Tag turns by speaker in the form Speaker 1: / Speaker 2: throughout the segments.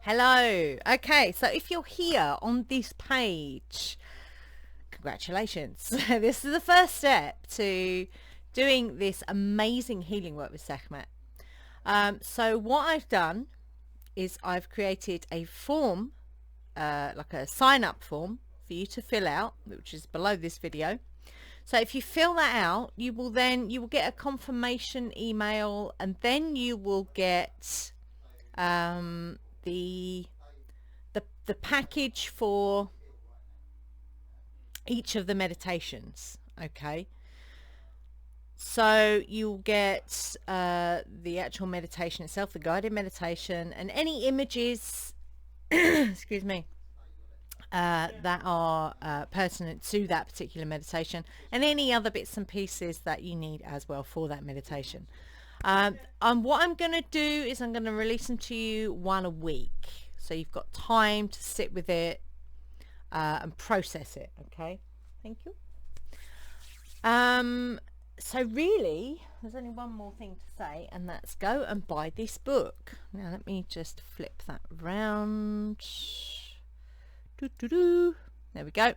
Speaker 1: Hello. Okay, so if you're here on this page, congratulations. This is the first step to doing this amazing healing work with Sekhmet. So what I've done is I've created a form, like a sign up form for you to fill out, which is below this video. So if you fill that out, you will get a confirmation email, and then you will get the package for each of the meditations. Okay, so you'll get the actual meditation itself, the guided meditation, and any images excuse me, that are pertinent to that particular meditation, and any other bits and pieces that you need as well for that meditation. What I'm going to do is I'm going to release them to you one a week, so you've got time to sit with it and process it. Okay, thank you. So really, there's only one more thing to say, and that's go and buy this book. Now let me just flip that round. There we go.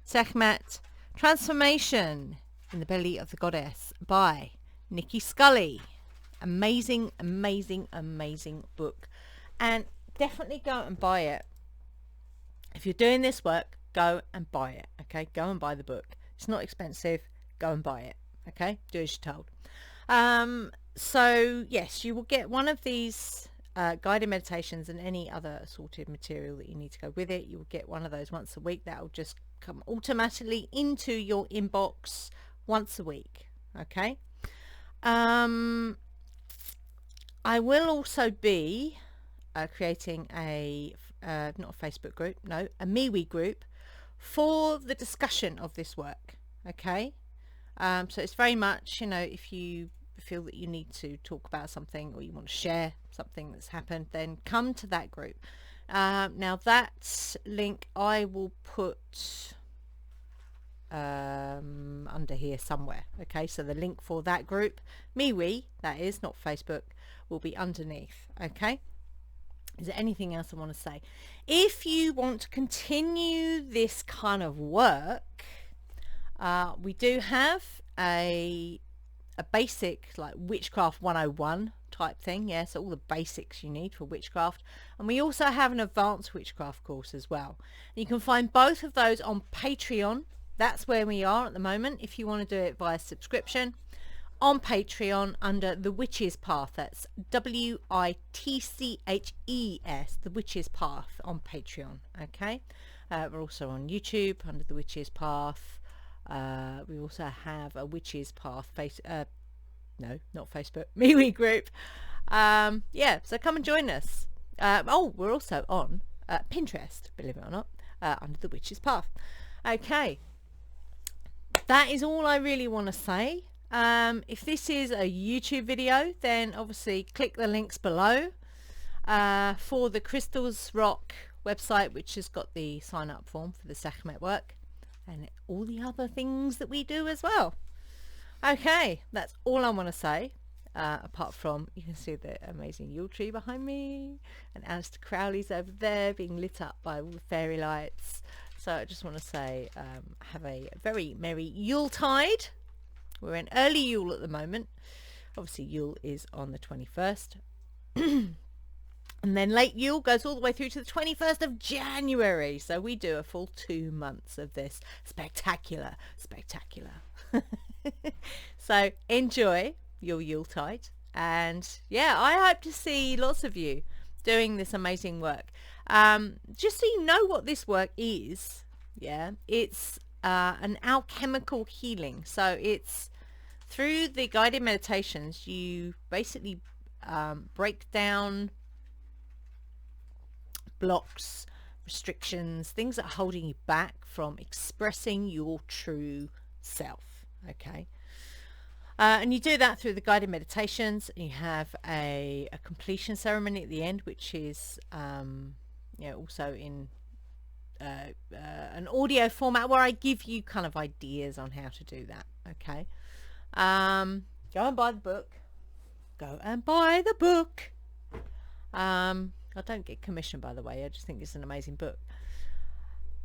Speaker 1: Sekhmet, Transformation in the Belly of the Goddess by Nikki Scully. Amazing, amazing, amazing book. And definitely go and buy it. If you're doing this work, go and buy it. Okay, go and buy the book. It's not expensive. Go and buy it. Okay, do as you're told. So yes, you will get one of these guided meditations and any other assorted material that you need to go with it. You will get one of those once a week. That will just come automatically into your inbox once a week. Okay. I will also be creating a not a Facebook group, no, a MeWe group for the discussion of this work. Okay. So it's very much, if you feel that you need to talk about something, or you want to share something that's happened, then come to that group. Now that link I will put under here somewhere. Okay, so the link for that group, MeWe, that is, not Facebook, will be underneath. Okay. Is there anything else I want to say? If you want to continue this kind of work, we do have a basic, like, witchcraft 101 type thing. Yeah, so all the basics you need for witchcraft. And we also have an advanced witchcraft course as well. And you can find both of those on Patreon. That's where we are at the moment. If you want to do it via subscription, on Patreon under The Witch's Path. That's WITCHES, The Witch's Path, on Patreon. Okay, we're also on YouTube under The Witch's Path. We also have a Witch's Path no, not Facebook, MeWe group. Yeah, so come and join us. We're also on Pinterest, believe it or not, under The Witch's Path. Okay, that is all I really want to say. If this is a YouTube video, then obviously click the links below for the Crystals Rock website, which has got the sign up form for the Sekhmet work and all the other things that we do as well. Okay, that's all I want to say, apart from you can see the amazing Yule tree behind me, and Alistair Crowley's over there being lit up by all the fairy lights. So I just want to say have a very merry Yuletide. We're in early Yule at the moment. Obviously Yule is on the 21st. And then late Yule goes all the way through to the 21st of January. So we do a full 2 months of this. Spectacular. So enjoy your Yuletide. And yeah, I hope to see lots of you doing this amazing work. Just so you know what this work is. Yeah, it's an alchemical healing. So it's through the guided meditations, you basically break down blocks, restrictions, things that are holding you back from expressing your true self. Okay, and you do that through the guided meditations. You have a completion ceremony at the end, which is also in an audio format where I give you kind of ideas on how to do that. Okay, go and buy the book. I don't get commission, by the way. I just think it's an amazing book.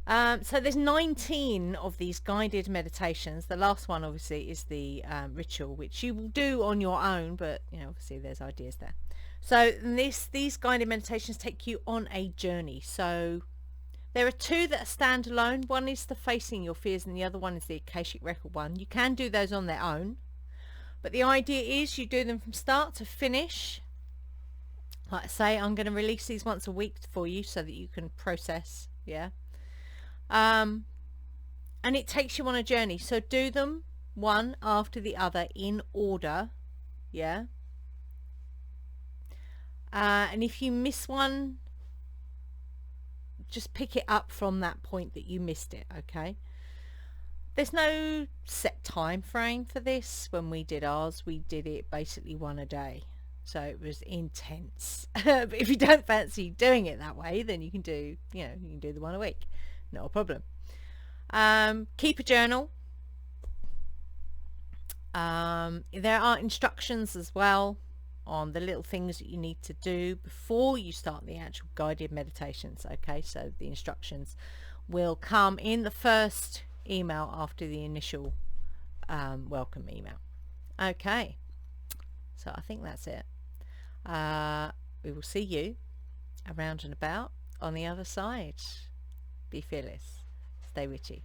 Speaker 1: So there's 19 of these guided meditations. The last one obviously is the ritual, which you will do on your own, but you know, obviously there's ideas there. So these guided meditations take you on a journey. So there are two that are standalone. One is the Facing Your Fears and the other one is the Akashic Record one. You can do those on their own, but the idea is you do them from start to finish. Like I say, I'm going to release these once a week for you so that you can process, yeah. And it takes you on a journey. So do them one after the other in order, yeah. And if you miss one, just pick it up from that point that you missed it, okay? There's no set time frame for this. When we did ours, we did it basically one a day. So it was intense. But if you don't fancy doing it that way, then you can do, you know, you can do the one a week. Not a problem. Keep a journal. There are instructions as well on the little things that you need to do before you start the actual guided meditations. Okay, so the instructions will come in the first email after the initial welcome email. Okay, so I think that's it. We will see you around and about on the other side. Be fearless. Stay witchy.